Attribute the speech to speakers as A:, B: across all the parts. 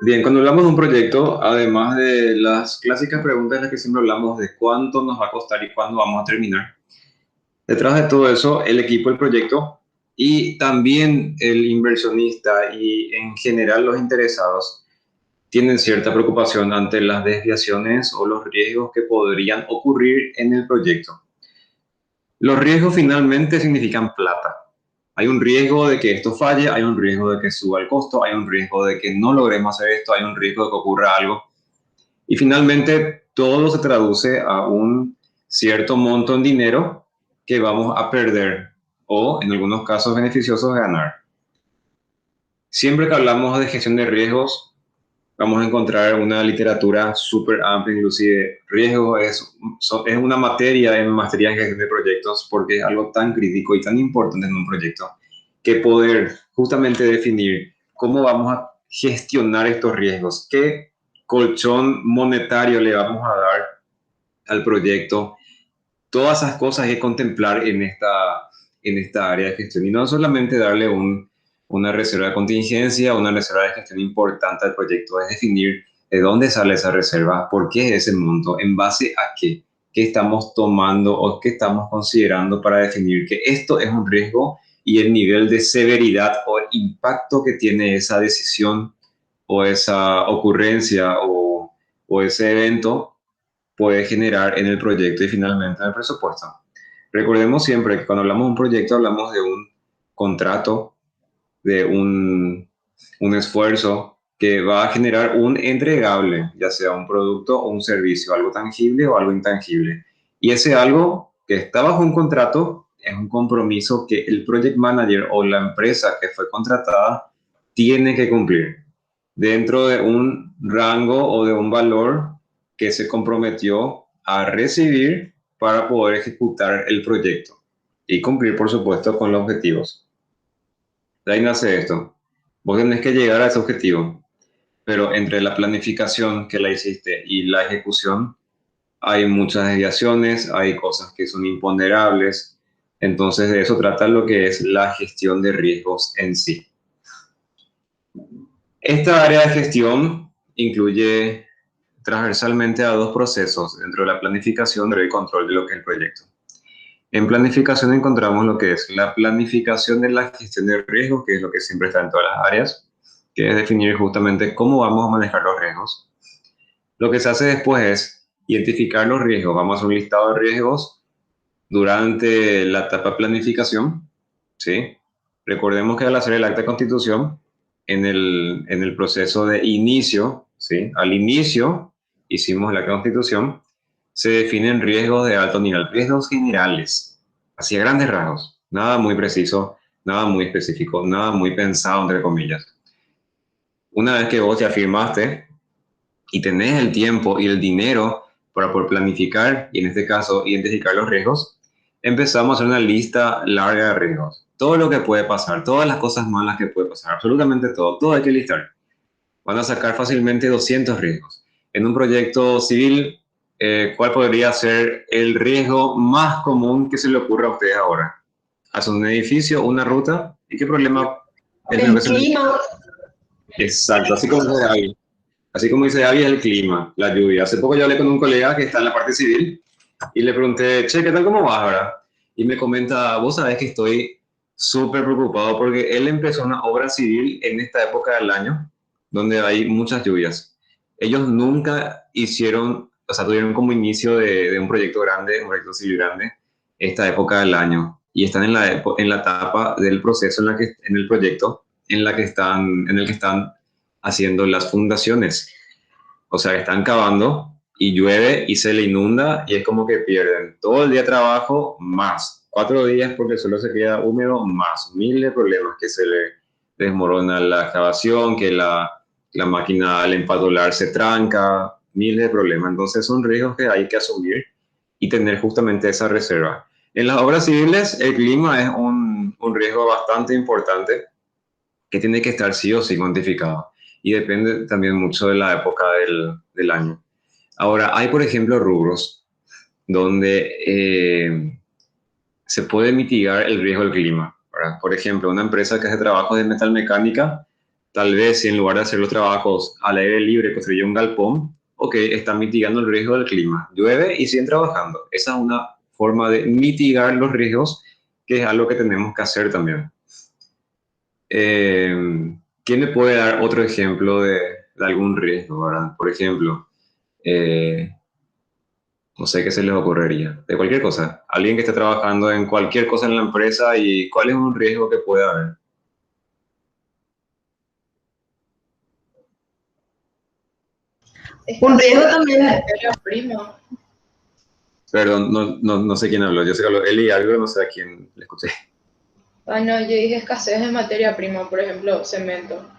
A: Bien, cuando hablamos de un proyecto, además de las clásicas preguntas en las que siempre hablamos de cuánto nos va a costar y cuándo vamos a terminar, detrás de todo eso, el equipo del proyecto y también el inversionista y en general los interesados tienen cierta preocupación ante las desviaciones o los riesgos que podrían ocurrir en el proyecto. Los riesgos finalmente significan plata. Hay un riesgo de que esto falle, hay un riesgo de que suba el costo, hay un riesgo de que no logremos hacer esto, hay un riesgo de que ocurra algo. Y finalmente todo se traduce a un cierto monto en dinero que vamos a perder o en algunos casos beneficiosos ganar. Siempre que hablamos de gestión de riesgos, vamos a encontrar una literatura súper amplia, inclusive riesgo es una materia en maestría en gestión de proyectos porque es algo tan crítico y tan importante en un proyecto que poder justamente definir cómo vamos a gestionar estos riesgos, qué colchón monetario le vamos a dar al proyecto, todas esas cosas hay que contemplar en esta área de gestión y no solamente darle una reserva de contingencia, una reserva de gestión importante al proyecto, es definir de dónde sale esa reserva, por qué es ese monto, en base a qué estamos tomando o qué estamos considerando para definir que esto es un riesgo y el nivel de severidad o impacto que tiene esa decisión o esa ocurrencia o ese evento puede generar en el proyecto y finalmente en el presupuesto. Recordemos siempre que cuando hablamos de un proyecto hablamos de un contrato, de un esfuerzo que va a generar un entregable, ya sea un producto o un servicio, algo tangible o algo intangible. Y ese algo que está bajo un contrato es un compromiso que el project manager o la empresa que fue contratada tiene que cumplir dentro de un rango o de un valor que se comprometió a recibir para poder ejecutar el proyecto y cumplir, por supuesto, con los objetivos. De ahí nace esto. Vos tenés que llegar a ese objetivo, pero entre la planificación que la hiciste y la ejecución hay muchas desviaciones, hay cosas que son imponderables. Entonces de eso trata lo que es la gestión de riesgos en sí. Esta área de gestión incluye transversalmente a dos procesos dentro de la planificación y el control de lo que es el proyecto. En planificación encontramos lo que es la planificación de la gestión de riesgos, que es lo que siempre está en todas las áreas, que es definir justamente cómo vamos a manejar los riesgos. Lo que se hace después es identificar los riesgos. Vamos a hacer un listado de riesgos durante la etapa de planificación, ¿sí? Recordemos que al hacer el acta de constitución, en el proceso de inicio, ¿sí? Al inicio hicimos la constitución, se definen riesgos de alto nivel, riesgos generales, así a grandes rasgos, nada muy preciso, nada muy específico, nada muy pensado, entre comillas. Una vez que vos te afirmaste y tenés el tiempo y el dinero para poder planificar y en este caso identificar los riesgos, empezamos a hacer una lista larga de riesgos. Todo lo que puede pasar, todas las cosas malas que puede pasar, absolutamente todo, todo hay que listar. Van a sacar fácilmente 200 riesgos. En un proyecto civil, ¿cuál podría ser el riesgo más común que se le ocurra a ustedes ahora? Hacen un edificio, una ruta, ¿y qué problema es lo que
B: El
A: se les...
B: clima,
A: Exacto, así como dice Gaby, es el clima, la lluvia. Hace poco yo hablé con un colega que está en la parte civil y le pregunté, che, ¿qué tal, cómo vas ahora? Y me comenta, vos sabés que estoy súper preocupado porque él empezó una obra civil en esta época del año donde hay muchas lluvias. Ellos nunca hicieron, o sea, tuvieron como inicio de un proyecto grande, un proyecto civil grande, esta época del año. Y están en la etapa del proceso en, la que, en el proyecto en el que están haciendo las fundaciones. O sea, están cavando y llueve y se le inunda y es como que pierden todo el día de trabajo más 4 días porque el suelo se queda húmedo más miles de problemas que se le desmorona la excavación, que la máquina al empatolar se tranca, miles de problemas. Entonces son riesgos que hay que asumir y tener justamente esa reserva. En las obras civiles el clima es un riesgo bastante importante que tiene que estar sí o sí cuantificado y depende también mucho de la época del año. Ahora, hay por ejemplo rubros donde se puede mitigar el riesgo del clima, ¿verdad? Por ejemplo, una empresa que hace trabajo de metalmecánica Tal vez si en lugar de hacer los trabajos al aire libre construye un galpón, ok, está mitigando el riesgo del clima. Llueve y siguen trabajando. Esa es una forma de mitigar los riesgos, que es algo que tenemos que hacer también. ¿Quién me puede dar otro ejemplo de algún riesgo, verdad? Por ejemplo, eh, no sé qué se les ocurriría. De cualquier cosa. Alguien que esté trabajando en cualquier cosa en la empresa y cuál es un riesgo que puede haber.
B: Un riesgo
C: Escasez de
B: también,
C: materia prima.
A: Perdón, no sé quién habló. Yo sé que habló Eli algo, no sé a quién le escuché.
C: Ah, no, yo dije escasez de materia prima, por ejemplo, cemento.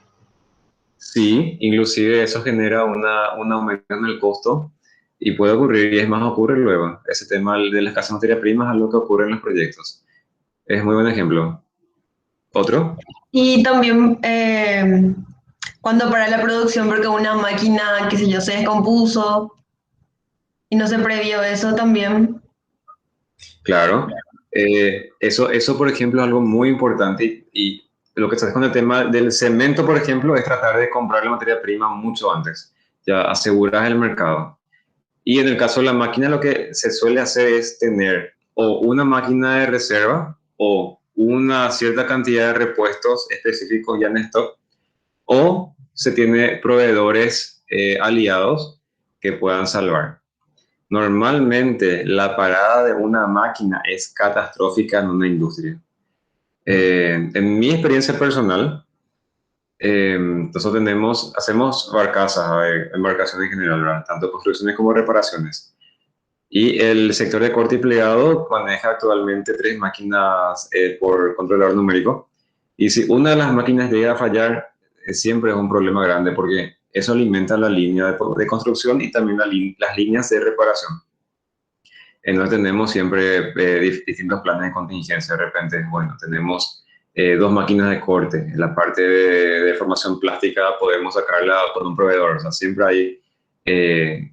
A: Sí, inclusive eso genera un aumento en el costo y puede ocurrir, y es más, ocurre luego. Ese tema de la escasez de materia prima es algo que ocurre en los proyectos. Es muy buen ejemplo. ¿Otro?
B: y también cuando para la producción porque una máquina, qué sé yo, se descompuso y no se previó eso también.
A: Claro. Eso, por ejemplo, es algo muy importante y lo que estás con el tema del cemento, por ejemplo, es tratar de comprar la materia prima mucho antes. Ya aseguras el mercado. Y en el caso de la máquina, lo que se suele hacer es tener o una máquina de reserva o una cierta cantidad de repuestos específicos ya en stock, o se tiene proveedores aliados que puedan salvar. Normalmente la parada de una máquina es catastrófica en una industria. En mi experiencia personal, nosotros hacemos barcazas, embarcaciones en general, ¿verdad? Tanto construcciones como reparaciones. Y el sector de corte y plegado maneja actualmente 3 máquinas por controlador numérico. Y si una de las máquinas llega a fallar, siempre es un problema grande porque eso alimenta la línea de construcción y también las líneas de reparación. Entonces tenemos siempre distintos planes de contingencia. De repente, bueno, tenemos 2 máquinas de corte. En la parte de formación plástica podemos sacarla con un proveedor. O sea, siempre hay eh,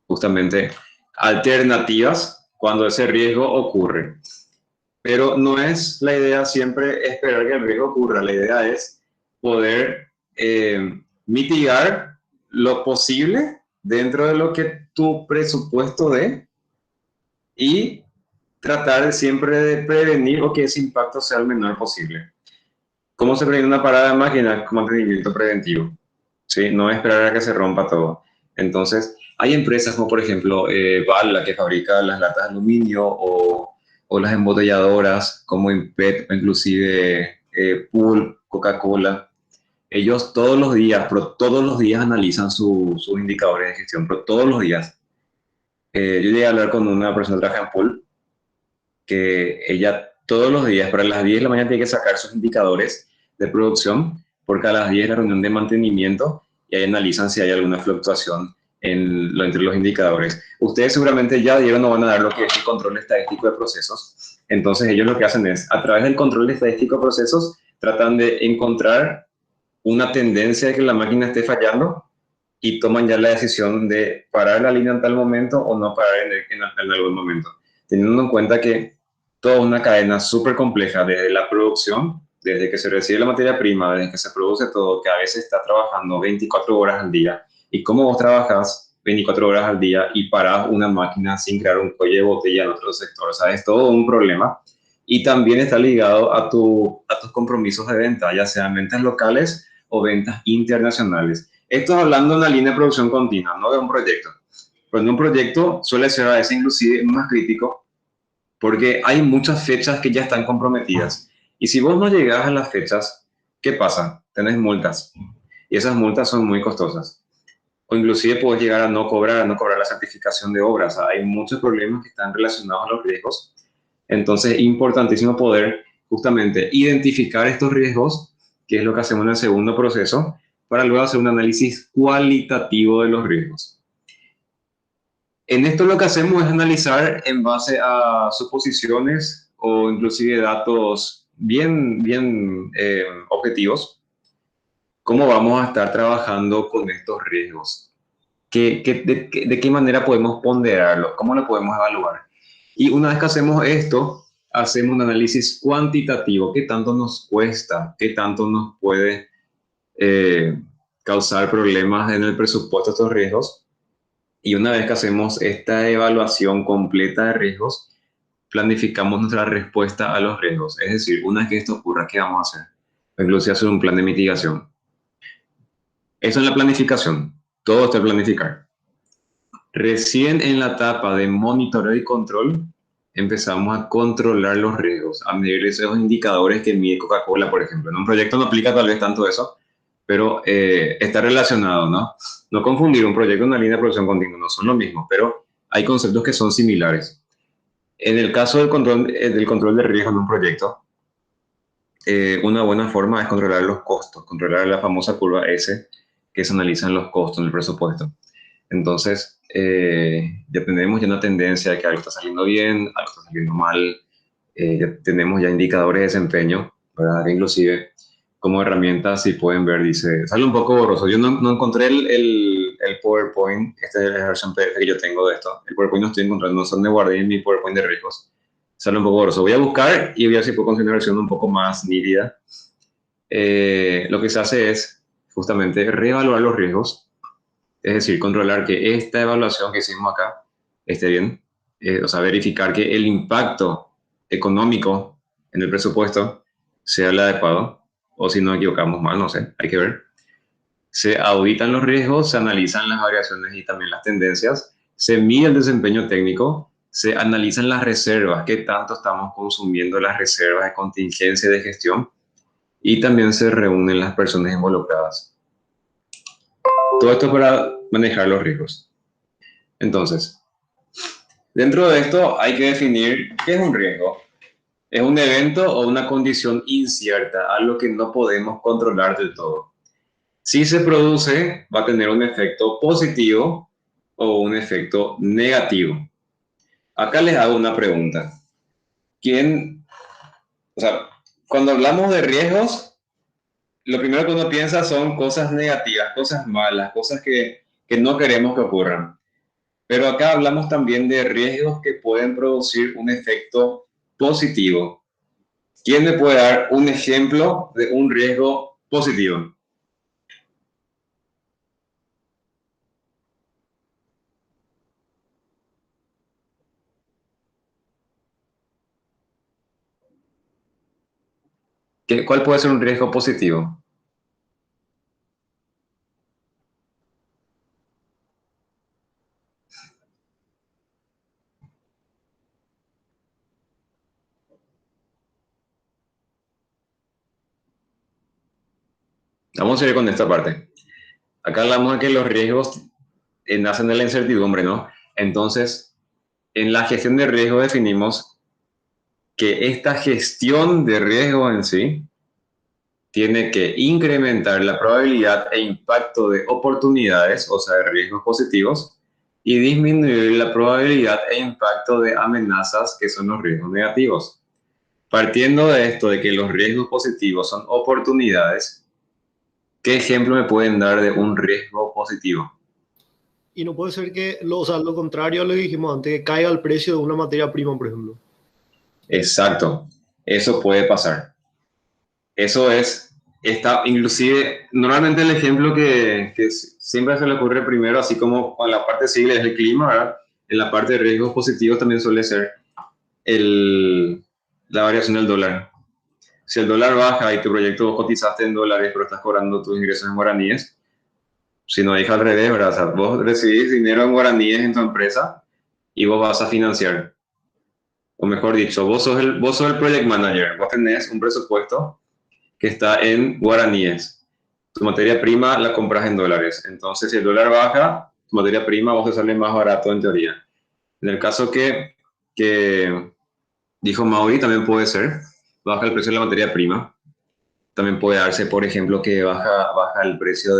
A: justamente alternativas cuando ese riesgo ocurre. Pero no es la idea siempre esperar que el riesgo ocurra. La idea es poder mitigar lo posible dentro de lo que tu presupuesto dé y tratar siempre de prevenir o que ese impacto sea el menor posible. ¿Cómo se previene una parada de máquina? Con mantenimiento preventivo. ¿Sí? No esperar a que se rompa todo. Entonces, hay empresas como por ejemplo Bala, que fabrica las latas de aluminio, o las embotelladoras como Impet, o inclusive Pool, Coca-Cola. Ellos todos los días, pero todos los días analizan sus indicadores de gestión, pero todos los días. Yo llegué a hablar con una persona que trabaja en Pool, que ella todos los días, para las 10 de la mañana, tiene que sacar sus indicadores de producción, porque a las 10 es la reunión de mantenimiento y ahí analizan si hay alguna fluctuación entre los indicadores. Ustedes seguramente ya dieron o van a dar lo que es el control estadístico de procesos. Entonces ellos lo que hacen es, a través del control estadístico de procesos, tratan de encontrar una tendencia de que la máquina esté fallando y toman ya la decisión de parar la línea en tal momento o no parar en algún momento, teniendo en cuenta que toda una cadena súper compleja desde la producción, desde que se recibe la materia prima, desde que se produce todo, que a veces está trabajando 24 horas al día, y cómo vos trabajas 24 horas al día y parás una máquina sin crear un cuello de botella en otro sector, o sea, es todo un problema. Y también está ligado a tus compromisos de venta, ya sean ventas locales o ventas internacionales. Esto es hablando de una línea de producción continua, no de un proyecto. Pero en un proyecto suele ser a veces inclusive más crítico porque hay muchas fechas que ya están comprometidas. Y si vos no llegás a las fechas, ¿qué pasa? Tenés multas. Y esas multas son muy costosas. O inclusive puedes llegar a no cobrar la certificación de obras. O sea, hay muchos problemas que están relacionados a los riesgos. Entonces es importantísimo poder justamente identificar estos riesgos, que es lo que hacemos en el segundo proceso, para luego hacer un análisis cualitativo de los riesgos. En esto lo que hacemos es analizar en base a suposiciones o inclusive datos bien objetivos, cómo vamos a estar trabajando con estos riesgos. De qué manera podemos ponderarlos? ¿Cómo lo podemos evaluar? Y una vez que hacemos esto, hacemos un análisis cuantitativo. ¿Qué tanto nos cuesta? ¿Qué tanto nos puede eh, causar problemas en el presupuesto de estos riesgos. Y una vez que hacemos esta evaluación completa de riesgos, planificamos nuestra respuesta a los riesgos. Es decir, una vez que esto ocurra, ¿qué vamos a hacer? Incluso hacer un plan de mitigación. Eso es la planificación. Todo está en planificar. Recién en la etapa de monitoreo y control, empezamos a controlar los riesgos, a medir esos indicadores que mide Coca-Cola, por ejemplo. En un proyecto no aplica tal vez tanto eso, pero está relacionado, ¿no? No confundir un proyecto y una línea de producción continua, no son lo mismo, pero hay conceptos que son similares. En el caso del control de riesgo en un proyecto, una buena forma es controlar los costos, controlar la famosa curva S, que se analizan los costos en el presupuesto. Entonces, ya tenemos ya una tendencia de que algo está saliendo bien, algo está saliendo mal, ya tenemos ya indicadores de desempeño, ¿verdad? Que inclusive como herramienta, si pueden ver, dice, sale un poco borroso. Yo no encontré el PowerPoint, esta es la versión PDF que yo tengo de esto. El PowerPoint no estoy encontrando, no sé dónde guardé mi PowerPoint de riesgos. Sale un poco borroso. Voy a buscar y voy a ver si puedo conseguir una versión un poco más nítida. Lo que se hace es justamente reevaluar los riesgos, es decir, controlar que esta evaluación que hicimos acá esté bien, o sea, verificar que el impacto económico en el presupuesto sea el adecuado, o si no equivocamos mal, no sé, hay que ver. Se auditan los riesgos, se analizan las variaciones y también las tendencias, se mide el desempeño técnico, se analizan las reservas, qué tanto estamos consumiendo las reservas de contingencia y de gestión, y también se reúnen las personas involucradas. Todo esto para manejar los riesgos. Entonces, dentro de esto hay que definir qué es un riesgo. ¿Es un evento o una condición incierta, algo que no podemos controlar del todo? Si se produce, va a tener un efecto positivo o un efecto negativo. Acá les hago una pregunta. O sea, cuando hablamos de riesgos, lo primero que uno piensa son cosas negativas, cosas malas, cosas que no queremos que ocurran. Pero acá hablamos también de riesgos que pueden producir un efecto positivo. ¿Quién me puede dar un ejemplo de un riesgo positivo? ¿Cuál puede ser un riesgo positivo? Vamos a ir con esta parte. Acá hablamos de que los riesgos nacen de la incertidumbre, ¿no? Entonces, en la gestión de riesgo definimos que esta gestión de riesgo en sí tiene que incrementar la probabilidad e impacto de oportunidades, o sea, de riesgos positivos, y disminuir la probabilidad e impacto de amenazas, que son los riesgos negativos. Partiendo de esto, de que los riesgos positivos son oportunidades, ¿qué ejemplo me pueden dar de un riesgo positivo?
D: Y no puede ser que, o sea, lo contrario a lo que dijimos antes, que caiga el precio de una materia prima, por ejemplo.
A: Exacto, eso puede pasar. Eso inclusive, normalmente el ejemplo que siempre se le ocurre primero, así como con la parte civil es el clima, ¿verdad? En la parte de riesgos positivos también suele ser la variación del dólar. Si el dólar baja y tu proyecto vos cotizaste en dólares, pero estás cobrando tus ingresos en guaraníes, si no deja al revés, ¿verdad? O sea, vos recibís dinero en guaraníes en tu empresa y vos vas a financiar. O mejor dicho, vos sos el project manager, vos tenés un presupuesto que está en guaraníes. Tu materia prima la compras en dólares. Entonces, si el dólar baja, tu materia prima vos te sale más barato en teoría. En el caso que dijo Mauri, también puede ser, baja el precio de la materia prima. También puede darse, por ejemplo, que baja el precio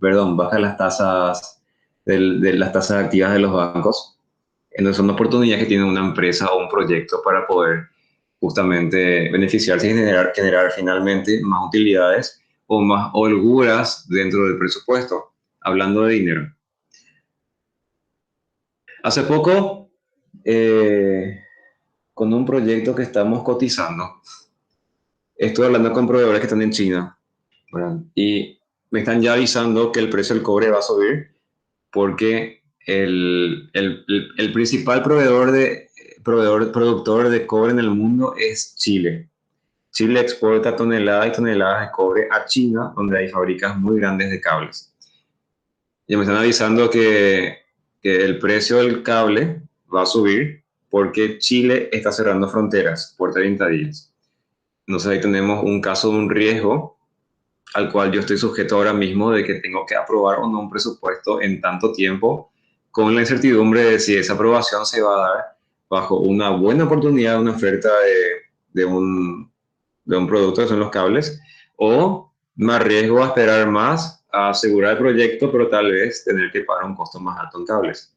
A: baja las tasas de las tasas activas de los bancos. Entonces son oportunidades que tiene una empresa o un proyecto para poder justamente beneficiarse y generar finalmente más utilidades o más holguras dentro del presupuesto, hablando de dinero. Hace poco, con un proyecto que estamos cotizando, estoy hablando con proveedores que están en China, ¿verdad? Y me están ya avisando que el precio del cobre va a subir porque el principal productor de cobre en el mundo es Chile. Chile exporta toneladas y toneladas de cobre a China, donde hay fábricas muy grandes de cables. Y me están avisando que el precio del cable va a subir porque Chile está cerrando fronteras por 30 días. Entonces ahí tenemos un caso de un riesgo al cual yo estoy sujeto ahora mismo de que tengo que aprobar o no un presupuesto en tanto tiempo, con la incertidumbre de si esa aprobación se va a dar bajo una buena oportunidad, una oferta de un producto que son los cables, o me arriesgo a esperar más, a asegurar el proyecto, pero tal vez tener que pagar un costo más alto en cables.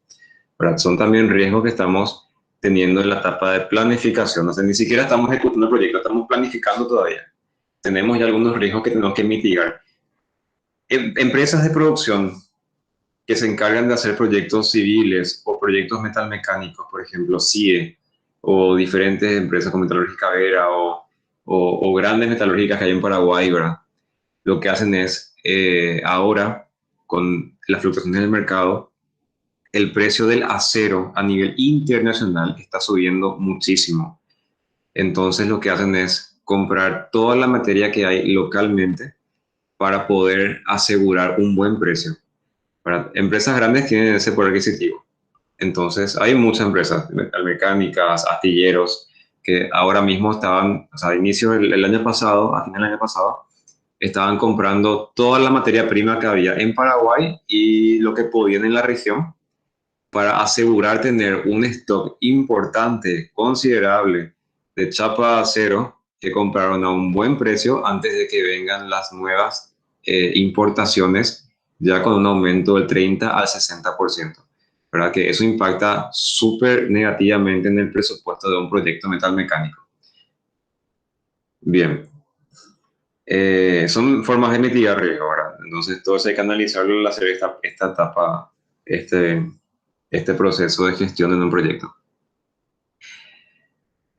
A: ¿Verdad? Son también riesgos que estamos teniendo en la etapa de planificación. O sea, ni siquiera estamos ejecutando el proyecto, estamos planificando todavía. Tenemos ya algunos riesgos que tenemos que mitigar. Empresas de producción que se encargan de hacer proyectos civiles o proyectos metalmecánicos, por ejemplo, CIE, o diferentes empresas como Metalúrgica Vera o grandes metalúrgicas que hay en Paraguay, ¿verdad? Lo que hacen es, ahora, con las fluctuaciones del mercado, el precio del acero a nivel internacional está subiendo muchísimo. Entonces lo que hacen es comprar toda la materia que hay localmente para poder asegurar un buen precio. ¿Verdad? Empresas grandes tienen ese poder adquisitivo. Entonces hay muchas empresas, metalmecánicas, astilleros, que ahora mismo estaban, o sea, a inicios del año pasado, a final del año pasado, estaban comprando toda la materia prima que había en Paraguay y lo que podían en la región para asegurar tener un stock importante, considerable, de chapa de acero que compraron a un buen precio antes de que vengan las nuevas importaciones, ya con un aumento del 30 al 60%. ¿Verdad? Que eso impacta súper negativamente en el presupuesto de un proyecto metalmecánico. Bien. Son formas de mitigar riesgo, ¿verdad? Entonces, todo eso hay que analizarlo al hacer esta etapa, este proceso de gestión en un proyecto.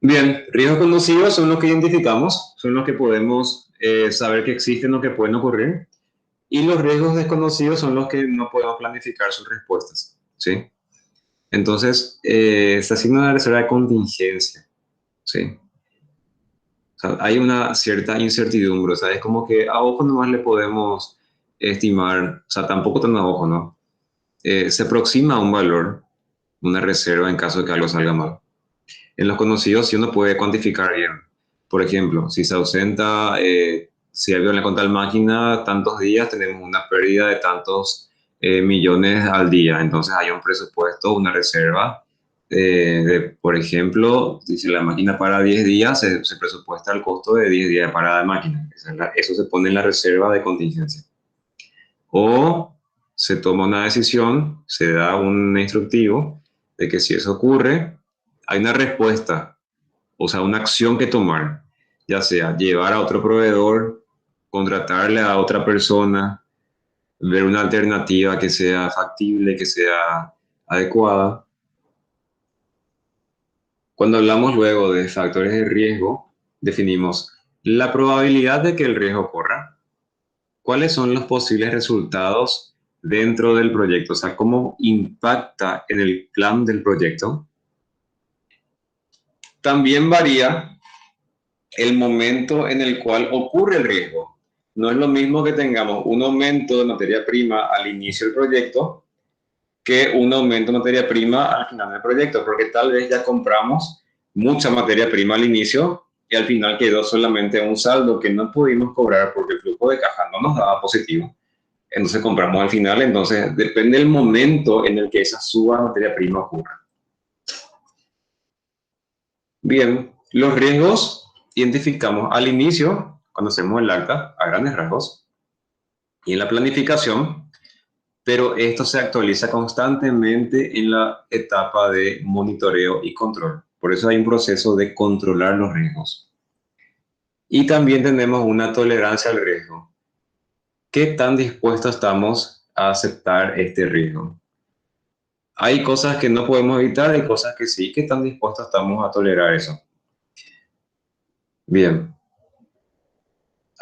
A: Bien, riesgos conocidos son los que identificamos, son los que podemos saber que existen o que pueden ocurrir, y los riesgos desconocidos son los que no podemos planificar sus respuestas, ¿sí? Entonces, se asigna una reserva de contingencia, ¿sí? O sea, hay una cierta incertidumbre, o sea, es como que a ojo nomás le podemos estimar, o sea, tampoco tan a ojo, ¿no? Se aproxima a un valor, una reserva en caso de que algo salga mal. En los conocidos sí uno puede cuantificar bien. Por ejemplo, si se ausenta, si hay una con tal máquina tantos días, tenemos una pérdida de tantos millones al día. Entonces hay un presupuesto, una reserva. Por ejemplo, si la máquina para 10 días, se presupuesta el costo de 10 días de parada de máquina. Eso se pone en la reserva de contingencia. O se toma una decisión, se da un instructivo de que si eso ocurre, hay una respuesta, o sea, una acción que tomar, ya sea llevar a otro proveedor, contratarle a otra persona, ver una alternativa que sea factible, que sea adecuada. Cuando hablamos luego de factores de riesgo, definimos la probabilidad de que el riesgo ocurra, cuáles son los posibles resultados dentro del proyecto, o sea, cómo impacta en el plan del proyecto. También varía el momento en el cual ocurre el riesgo. No es lo mismo que tengamos un aumento de materia prima al inicio del proyecto que un aumento de materia prima al final del proyecto, porque tal vez ya compramos mucha materia prima al inicio y al final quedó solamente un saldo que no pudimos cobrar porque el flujo de caja no nos daba positivo. Entonces compramos al final, entonces depende del momento en el que esa suba de materia prima ocurra. Bien, los riesgos identificamos al inicio, cuando hacemos el acta, a grandes rasgos, y en la planificación, pero esto se actualiza constantemente en la etapa de monitoreo y control. Por eso hay un proceso de controlar los riesgos. Y también tenemos una tolerancia al riesgo. ¿Qué tan dispuestos estamos a aceptar este riesgo? Hay cosas que no podemos evitar, hay cosas que sí. ¿Qué tan dispuestos estamos a tolerar eso? Bien.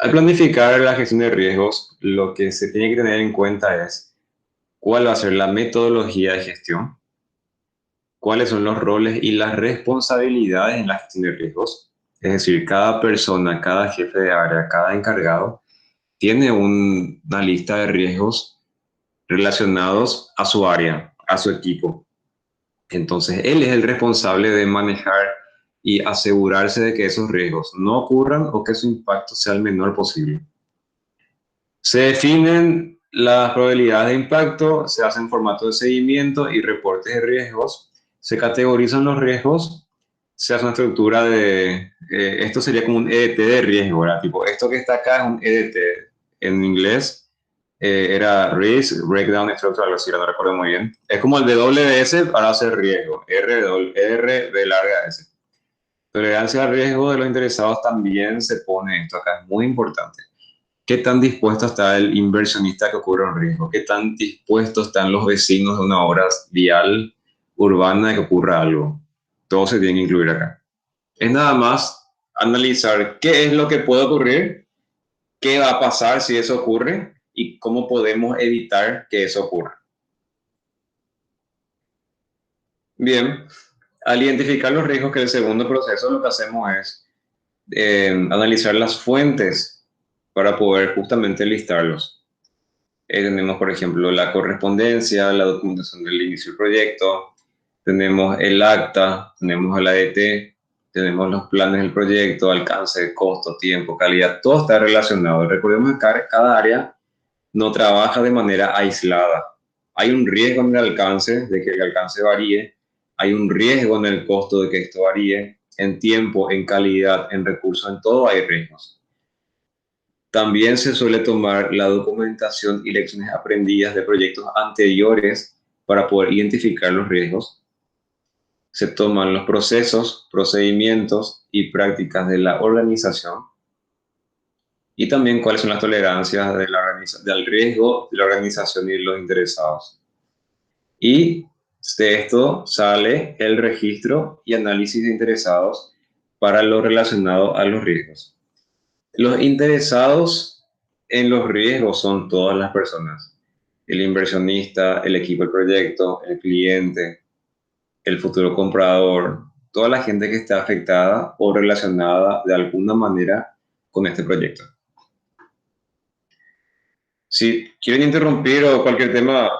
A: Al planificar la gestión de riesgos, lo que se tiene que tener en cuenta es cuál va a ser la metodología de gestión, cuáles son los roles y las responsabilidades en la gestión de riesgos. Es decir, cada persona, cada jefe de área, cada encargado tiene una lista de riesgos relacionados a su área, a su equipo. Entonces, él es el responsable de manejar y asegurarse de que esos riesgos no ocurran o que su impacto sea el menor posible. Se definen las probabilidades de impacto, se hacen formatos de seguimiento y reportes de riesgos, se categorizan los riesgos, se hace una estructura de, esto sería como un EDT de riesgo, ¿verdad? Tipo, esto que está acá es un EDT en inglés, era Risk Breakdown Structure, algo así, no recuerdo muy bien. Es como el WS para hacer riesgo, R de larga S. Tolerancia al riesgo de los interesados también se pone, esto acá es muy importante. ¿Qué tan dispuesto está el inversionista que ocurra un riesgo? ¿Qué tan dispuestos están los vecinos de una obra vial urbana de que ocurra algo? Todo se tiene que incluir acá. Es nada más analizar qué es lo que puede ocurrir, qué va a pasar si eso ocurre y cómo podemos evitar que eso ocurra. Bien, al identificar los riesgos, que el segundo proceso, lo que hacemos es analizar las fuentes para poder justamente listarlos. Tenemos, por ejemplo, la correspondencia, la documentación del inicio del proyecto, tenemos el acta, tenemos el ADT, tenemos los planes del proyecto, alcance, costo, tiempo, calidad, todo está relacionado. Recordemos que cada área no trabaja de manera aislada. Hay un riesgo en el alcance, de que el alcance varíe, hay un riesgo en el costo de que esto varíe, en tiempo, en calidad, en recursos, en todo hay riesgos. También se suele tomar la documentación y lecciones aprendidas de proyectos anteriores para poder identificar los riesgos. Se toman los procesos, procedimientos y prácticas de la organización y también cuáles son las tolerancias del riesgo de la organización y los interesados. Y de esto sale el registro y análisis de interesados para lo relacionado a los riesgos. Los interesados en los riesgos son todas las personas: el inversionista, el equipo del proyecto, el cliente, el futuro comprador, toda la gente que está afectada o relacionada de alguna manera con este proyecto. Si quieren interrumpir o cualquier tema,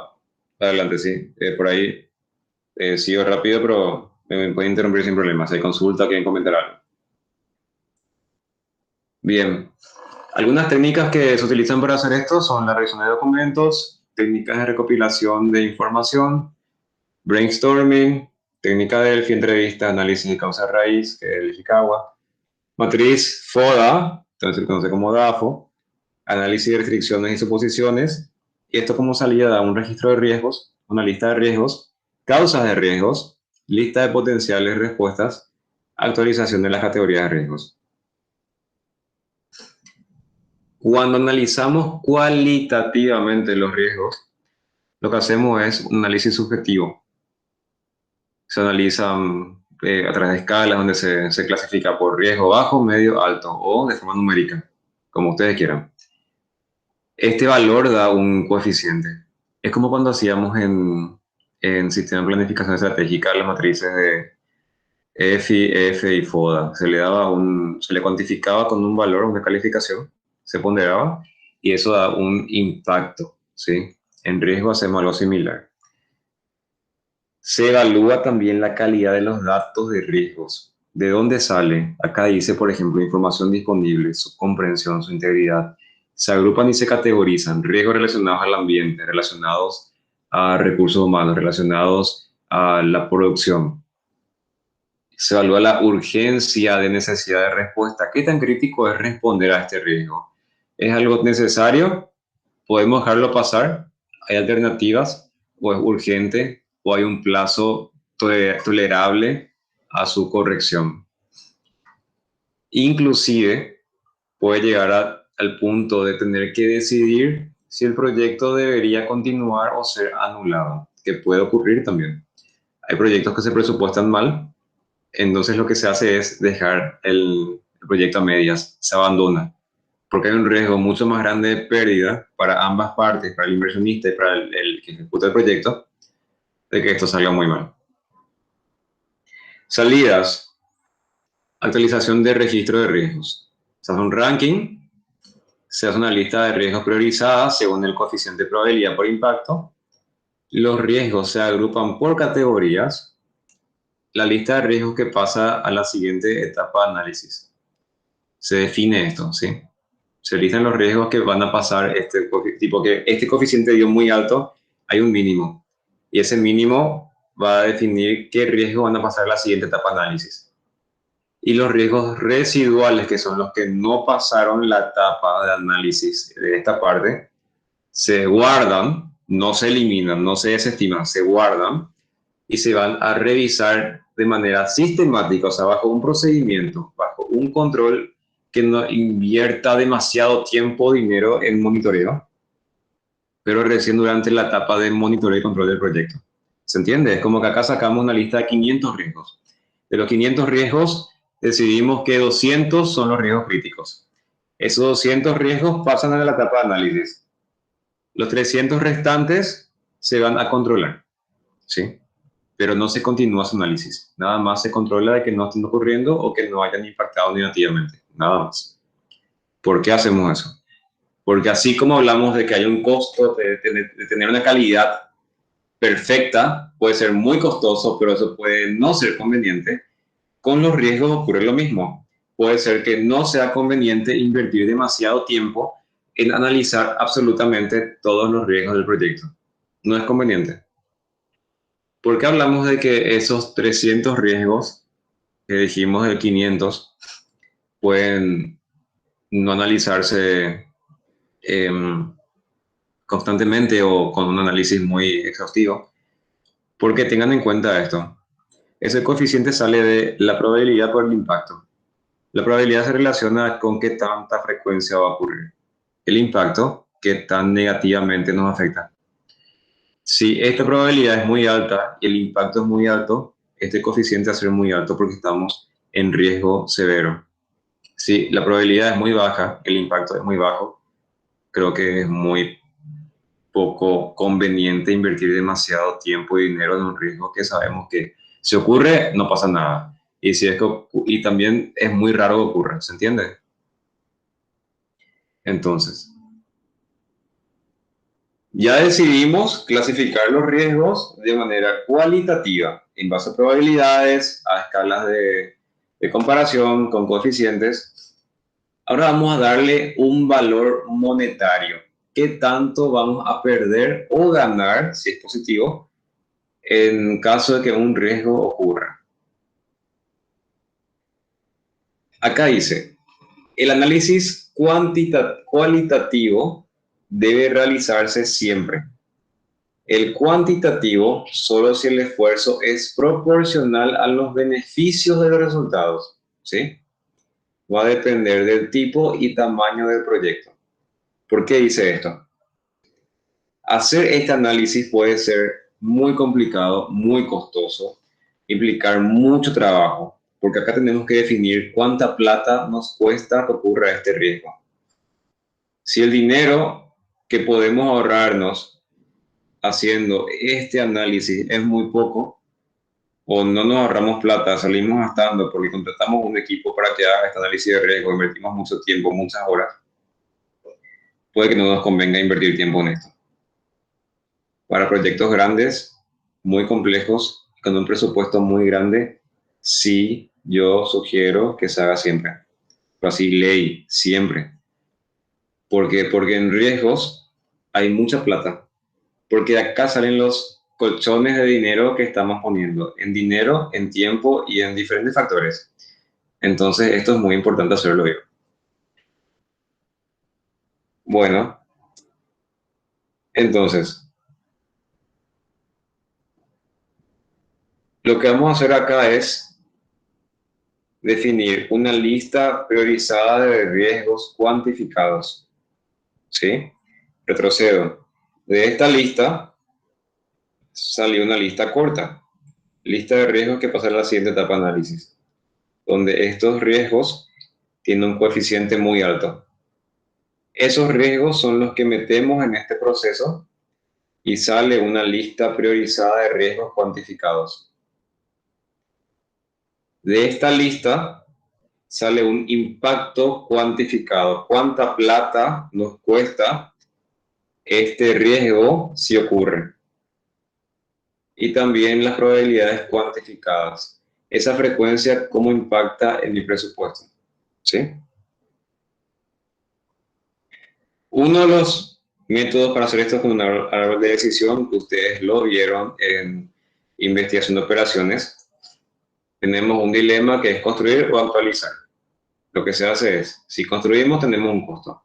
A: adelante, sí. Por ahí sigo rápido, pero me pueden interrumpir sin problema. Si hay consulta, quieren comentar algo. Bien. Algunas técnicas que se utilizan para hacer esto son la revisión de documentos, técnicas de recopilación de información, brainstorming, técnica de Delphi, entrevista, análisis de causa raíz, que es el Ishikawa, matriz FODA, entonces se conoce como DAFO, análisis de restricciones y suposiciones, y esto como salida da un registro de riesgos, una lista de riesgos, causas de riesgos, lista de potenciales respuestas, actualización de las categorías de riesgos. Cuando analizamos cualitativamente los riesgos, lo que hacemos es un análisis subjetivo. Se analizan a través de escalas donde se clasifica por riesgo bajo, medio, alto o de forma numérica, como ustedes quieran. Este valor da un coeficiente. Es como cuando hacíamos en sistema de planificación estratégica las matrices de EFI, EF y FODA. Se le cuantificaba con un valor, una calificación, se ponderaba y eso da un impacto, ¿sí? En riesgo hacemos algo similar. Se evalúa también la calidad de los datos de riesgos. ¿De dónde sale? Acá dice, por ejemplo, información disponible, su comprensión, su integridad. Se agrupan y se categorizan riesgos relacionados al ambiente, relacionados a recursos humanos, relacionados a la producción. Se evalúa la urgencia de necesidad de respuesta. ¿Qué tan crítico es responder a este riesgo? ¿Es algo necesario? ¿Podemos dejarlo pasar? ¿Hay alternativas? ¿O es urgente? ¿O hay un plazo tolerable a su corrección? Inclusive puede llegar al punto de tener que decidir si el proyecto debería continuar o ser anulado, que puede ocurrir también. Hay proyectos que se presupuestan mal, entonces lo que se hace es dejar el proyecto a medias, se abandona, porque hay un riesgo mucho más grande de pérdida para ambas partes, para el inversionista y para el que ejecuta el proyecto, de que esto salga muy mal. Salidas, actualización de registro de riesgos. Se hace un ranking, se hace una lista de riesgos priorizadas según el coeficiente de probabilidad por impacto. Los riesgos se agrupan por categorías. La lista de riesgos que pasa a la siguiente etapa de análisis. Se define esto, ¿sí? Se listan los riesgos que van a pasar, tipo que este coeficiente dio muy alto, hay un mínimo. Y ese mínimo va a definir qué riesgos van a pasar a la siguiente etapa de análisis. Y los riesgos residuales, que son los que no pasaron la etapa de análisis de esta parte, se guardan, no se eliminan, no se desestiman, se guardan y se van a revisar de manera sistemática, o sea, bajo un procedimiento, bajo un control que no invierta demasiado tiempo o dinero en monitoreo, pero recién durante la etapa de monitoreo y control del proyecto. ¿Se entiende? Es como que acá sacamos una lista de 500 riesgos. De los 500 riesgos, decidimos que 200 son los riesgos críticos. Esos 200 riesgos pasan a la etapa de análisis. Los 300 restantes se van a controlar, ¿sí? Pero no se continúa su análisis. Nada más se controla de que no estén ocurriendo o que no hayan impactado negativamente. Nada más. ¿Por qué hacemos eso? Porque así como hablamos de que hay un costo de tener una calidad perfecta, puede ser muy costoso, pero eso puede no ser conveniente. Con los riesgos ocurre lo mismo. Puede ser que no sea conveniente invertir demasiado tiempo en analizar absolutamente todos los riesgos del proyecto. No es conveniente. ¿Por qué hablamos de que esos 300 riesgos que dijimos del 500 pueden no analizarse constantemente o con un análisis muy exhaustivo? Porque tengan en cuenta esto. Ese coeficiente sale de la probabilidad por el impacto. La probabilidad se relaciona con qué tanta frecuencia va a ocurrir. El impacto, qué tan negativamente nos afecta. Si esta probabilidad es muy alta y el impacto es muy alto, este coeficiente va a ser muy alto porque estamos en riesgo severo. Si la probabilidad es muy baja, el impacto es muy bajo, creo que es muy poco conveniente invertir demasiado tiempo y dinero en un riesgo que sabemos que si ocurre no pasa nada. Y, si es que, y también es muy raro que ocurra, ¿se entiende? Entonces, ya decidimos clasificar los riesgos de manera cualitativa, en base a probabilidades, a escalas de comparación con coeficientes. Ahora vamos a darle un valor monetario. ¿Qué tanto vamos a perder o ganar, si es positivo, en caso de que un riesgo ocurra? Acá dice, el análisis cualitativo debe realizarse siempre. El cuantitativo solo si el esfuerzo es proporcional a los beneficios de los resultados, ¿sí? Va a depender del tipo y tamaño del proyecto. ¿Por qué dice esto? Hacer este análisis puede ser muy complicado, muy costoso, implicar mucho trabajo, porque acá tenemos que definir cuánta plata nos cuesta que ocurra este riesgo. Si el dinero que podemos ahorrarnos haciendo este análisis es muy poco, o no nos ahorramos plata, salimos gastando porque contratamos un equipo para que haga este análisis de riesgo, invertimos mucho tiempo, muchas horas, puede que no nos convenga invertir tiempo en esto. Para proyectos grandes, muy complejos, con un presupuesto muy grande, sí, yo sugiero que se haga siempre. Pero así, ley, siempre. Porque en riesgos hay mucha plata. Porque de acá salen los colchones de dinero que estamos poniendo. En dinero, en tiempo y en diferentes factores. Entonces, esto es muy importante hacerlo bien. Bueno, entonces, lo que vamos a hacer acá es definir una lista priorizada de riesgos cuantificados. ¿Sí? Retrocedo. De esta lista salió una lista corta. Lista de riesgos que pasará a la siguiente etapa de análisis, donde estos riesgos tienen un coeficiente muy alto. Esos riesgos son los que metemos en este proceso y sale una lista priorizada de riesgos cuantificados. De esta lista sale un impacto cuantificado. ¿Cuánta plata nos cuesta este riesgo si ocurre? Y también las probabilidades cuantificadas. Esa frecuencia, ¿cómo impacta en mi presupuesto? ¿Sí? Uno de los métodos para hacer esto con un árbol de decisión, que ustedes lo vieron en investigación de operaciones, tenemos un dilema que es construir o actualizar. Lo que se hace es, si construimos tenemos un costo.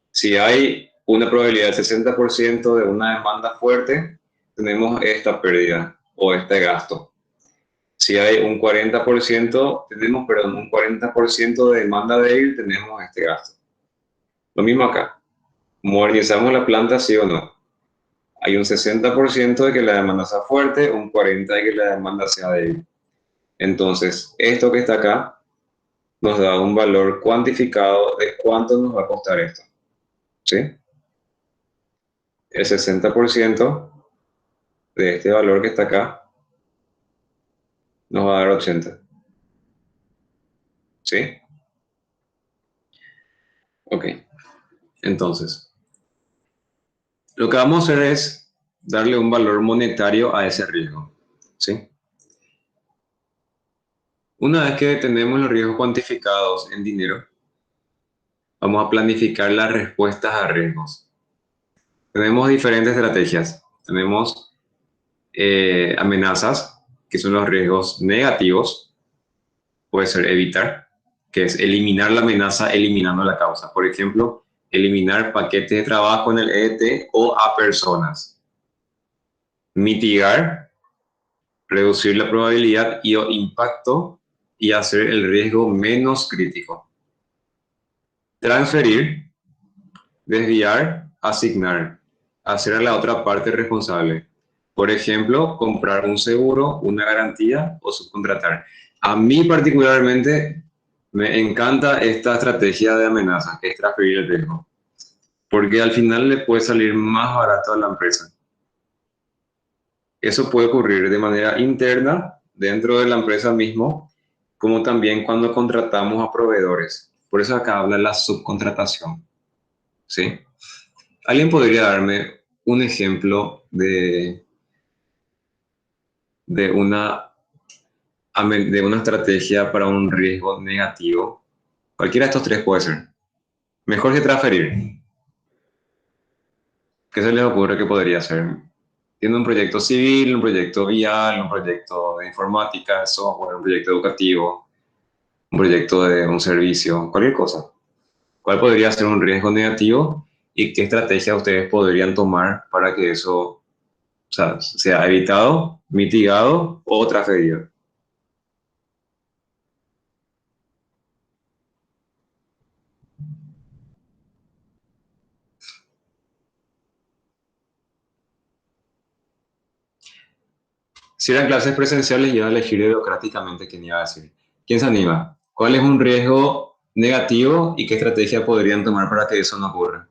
A: Si hay una probabilidad del 60% de una demanda fuerte, tenemos esta pérdida o este gasto. Si hay un 40%, un 40% de demanda débil, tenemos este gasto. Lo mismo acá. ¿Modernizamos la planta, sí o no? Hay un 60% de que la demanda sea fuerte, un 40% de que la demanda sea débil. Entonces, esto que está acá nos da un valor cuantificado de cuánto nos va a costar esto. ¿Sí? El 60% de este valor que está acá nos va a dar 80. ¿Sí? Ok. Entonces, lo que vamos a hacer es darle un valor monetario a ese riesgo. ¿Sí? Una vez que tenemos los riesgos cuantificados en dinero, vamos a planificar las respuestas a riesgos. Tenemos diferentes estrategias. Tenemos amenazas, que son los riesgos negativos. Puede ser evitar, que es eliminar la amenaza eliminando la causa. Por ejemplo, eliminar paquetes de trabajo en el EET o a personas. Mitigar, reducir la probabilidad y o impacto y hacer el riesgo menos crítico. Transferir, desviar, asignar, hacer a la otra parte responsable. Por ejemplo, comprar un seguro, una garantía o subcontratar. A mí particularmente me encanta esta estrategia de amenazas, que es transferir el riesgo, porque al final le puede salir más barato a la empresa. Eso puede ocurrir de manera interna, dentro de la empresa mismo, como también cuando contratamos a proveedores. Por eso acá habla la subcontratación. ¿Sí? ¿Alguien podría darme un ejemplo de una estrategia para un riesgo negativo? Cualquiera de estos tres puede ser. Mejor que transferir. ¿Qué se les ocurre que podría ser? Tiene un proyecto civil, un proyecto vial, un proyecto de informática, software, un proyecto educativo, un proyecto de un servicio, cualquier cosa. ¿Cuál podría ser un riesgo negativo y qué estrategia ustedes podrían tomar para que eso, sea evitado, mitigado o transferido? Si eran clases presenciales, iba a elegir democráticamente quién iba a decir. ¿Quién se anima? ¿Cuál es un riesgo negativo y qué estrategia podrían tomar para que eso no ocurra?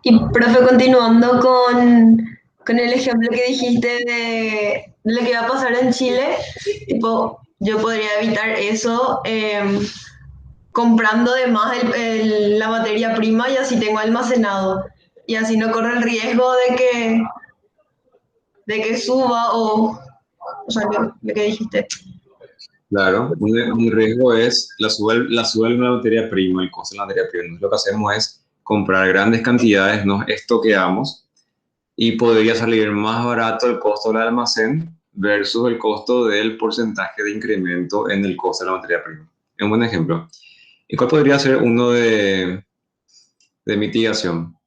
B: Y profe, continuando con el ejemplo que dijiste de lo que va a pasar en Chile, tipo, yo podría evitar eso comprando de más la materia prima y así tengo almacenado. Y así no corro el riesgo de que suba o sea, lo que dijiste.
A: Claro, un riesgo es la suba de una materia prima, el costo de la materia prima. Entonces, lo que hacemos es comprar grandes cantidades, nos estoqueamos y podría salir más barato el costo del almacén versus el costo del porcentaje de incremento en el costo de la materia prima. Es un buen ejemplo. ¿Y cuál podría ser uno de mitigación?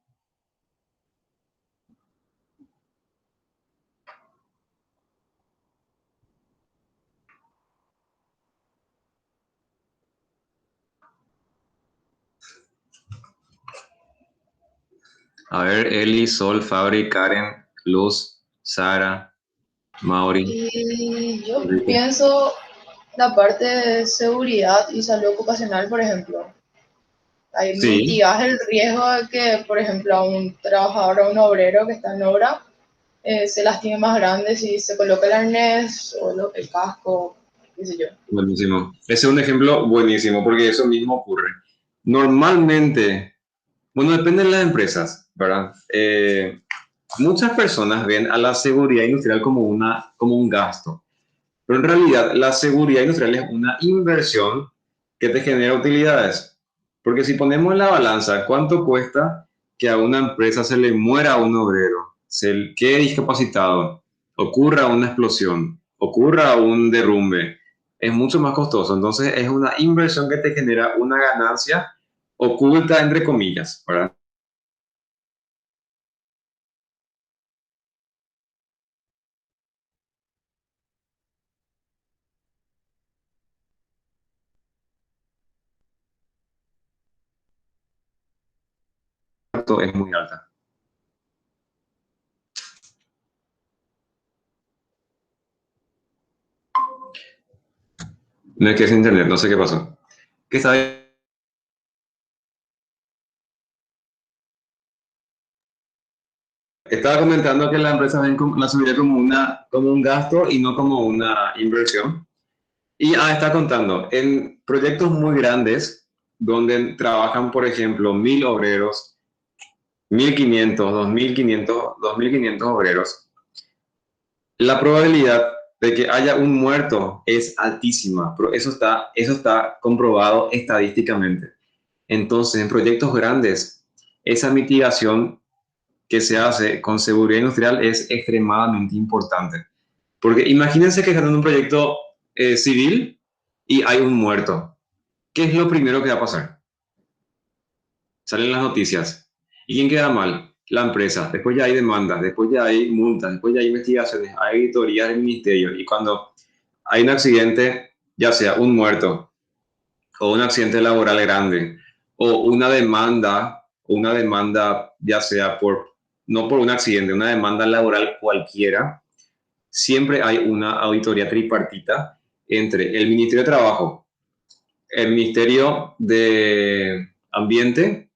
A: A ver, Eli, Sol, Fabri, Karen, Luz, Sara, Mauri.
C: Y yo
A: Enrique.
C: pienso la parte de seguridad y salud ocupacional, por ejemplo. Ahí
A: Sí,
C: mitigas el riesgo de que, por ejemplo, a un trabajador o un obrero que está en obra se lastime más grande si se coloca el arnés o el casco, qué sé yo.
A: buenísimo. Ese es un ejemplo buenísimo porque eso mismo ocurre. Normalmente, bueno, depende de las empresas, ¿verdad? Muchas personas ven a la seguridad industrial como un gasto, pero en realidad la seguridad industrial es una inversión que te genera utilidades. Porque si ponemos en la balanza cuánto cuesta que a una empresa se le muera a un obrero, se quede discapacitado, ocurra una explosión, ocurra un derrumbe, es mucho más costoso. Entonces es una inversión que te genera una ganancia oculta, entre comillas, ¿verdad? Esto es muy alta. No es que es internet, no sé qué pasó. ¿Qué está Estaba comentando que las empresas ven la seguridad como un gasto y no como una inversión. Y está contando, en proyectos muy grandes, donde trabajan, por ejemplo, 1.000 obreros, 1.500, 2.500 obreros, la probabilidad de que haya un muerto es altísima, pero eso está comprobado estadísticamente. Entonces, en proyectos grandes, esa mitigación que se hace con seguridad industrial es extremadamente importante. Porque imagínense que están en un proyecto civil y hay un muerto. ¿Qué es lo primero que va a pasar? Salen las noticias. ¿Y quién queda mal? La empresa. Después ya hay demandas, después ya hay multas, después ya hay investigaciones, hay auditorías del ministerio. Y cuando hay un accidente, ya sea un muerto o un accidente laboral grande o una demanda ya sea no por un accidente, una demanda laboral cualquiera, siempre hay una auditoría tripartita entre el Ministerio de Trabajo, el Ministerio de Ambiente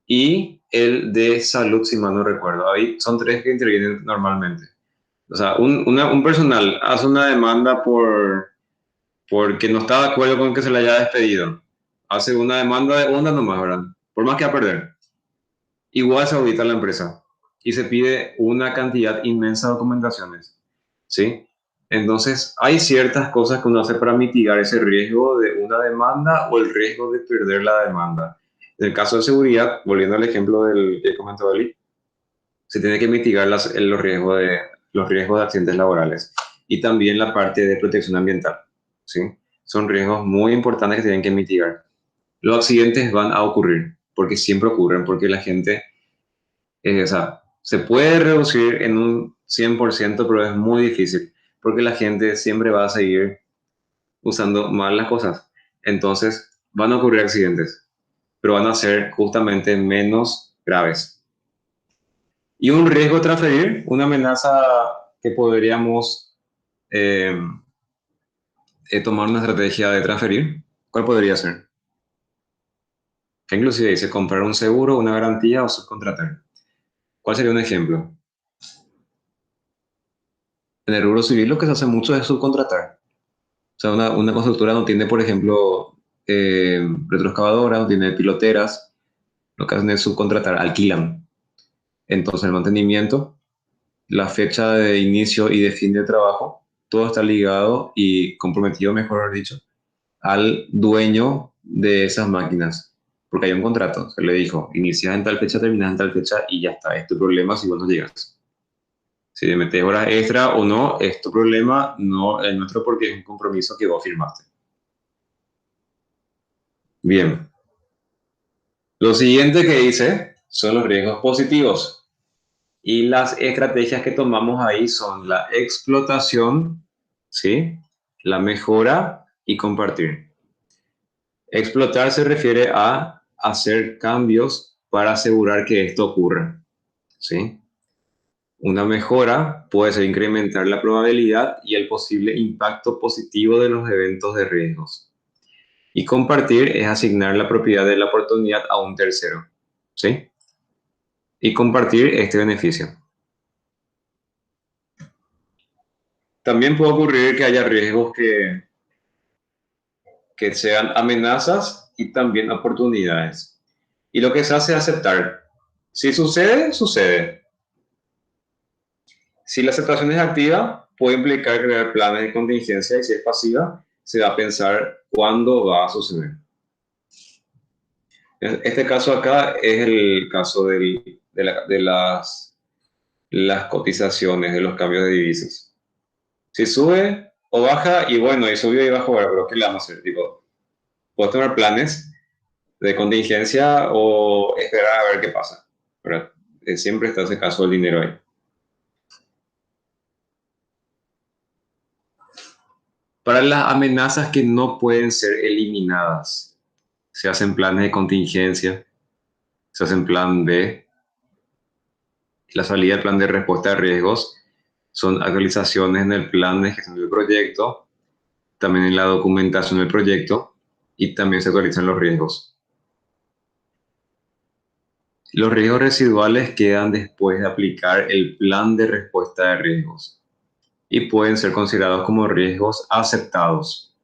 A: y el de Salud, si mal no recuerdo. Ahí son tres que intervienen normalmente. O sea, un personal hace una demanda porque no está de acuerdo con que se le haya despedido. Hace una demanda de onda nomás, ¿verdad? Por más que va a perder. Igual se audita la empresa y se pide una cantidad inmensa de documentaciones, ¿sí? Entonces, hay ciertas cosas que uno hace para mitigar ese riesgo de una demanda o el riesgo de perder la demanda. En el caso de seguridad, volviendo al ejemplo del que comentó Ali, se tiene que mitigar los riesgos de accidentes laborales y también la parte de protección ambiental, ¿sí? Son riesgos muy importantes que se tienen que mitigar. Los accidentes van a ocurrir, porque siempre ocurren, porque la gente o sea, se puede reducir en un 100%, pero es muy difícil, porque la gente siempre va a seguir usando mal las cosas. Entonces, van a ocurrir accidentes, pero van a ser justamente menos graves. Y un riesgo de transferir, una amenaza que podríamos eh, tomar una estrategia de transferir, ¿cuál podría ser? Que inclusive dice comprar un seguro, una garantía o subcontratar. ¿Cuál sería un ejemplo? En el rubro civil lo que se hace mucho es subcontratar. O sea, una constructora no tiene, por ejemplo, retroexcavadoras, no tiene piloteras, lo que hacen es subcontratar, alquilan. Entonces, el mantenimiento, la fecha de inicio y de fin de trabajo, todo está ligado y comprometido, mejor dicho, al dueño de esas máquinas. Porque hay un contrato, se le dijo, inicias en tal fecha, terminas en tal fecha y ya está. Es tu problema si vos no llegas. Si le metes horas extra o no, es tu problema, no el nuestro, porque es un compromiso que vos firmaste. Bien. Lo siguiente que hice son los riesgos positivos y las estrategias que tomamos ahí son la explotación, ¿sí? La mejora y compartir. Explotar se refiere a hacer cambios para asegurar que esto ocurra, ¿sí? Una mejora puede ser incrementar la probabilidad y el posible impacto positivo de los eventos de riesgos. Y compartir es asignar la propiedad de la oportunidad a un tercero, ¿sí? Y compartir este beneficio. También puede ocurrir que haya riesgos que sean amenazas y también oportunidades. Y lo que se hace es aceptar. Si sucede, sucede. Si la aceptación es activa, puede implicar crear planes de contingencia, y si es pasiva, se va a pensar cuándo va a suceder. Este caso acá es el caso de las cotizaciones, de los cambios de divisas. Si sube o baja, y bueno, y subió y bajó, pero ¿qué le vamos a hacer? Tipo, puedes tomar planes de contingencia o esperar a ver qué pasa, ¿verdad? Siempre está ese caso del dinero ahí. Para las amenazas que no pueden ser eliminadas, se hacen planes de contingencia, se hacen plan B. La salida del plan de respuesta a riesgos son actualizaciones en el plan de gestión del proyecto, también en la documentación del proyecto, y también se actualizan los riesgos. Los riesgos residuales quedan después de aplicar el plan de respuesta de riesgos y pueden ser considerados como riesgos aceptados.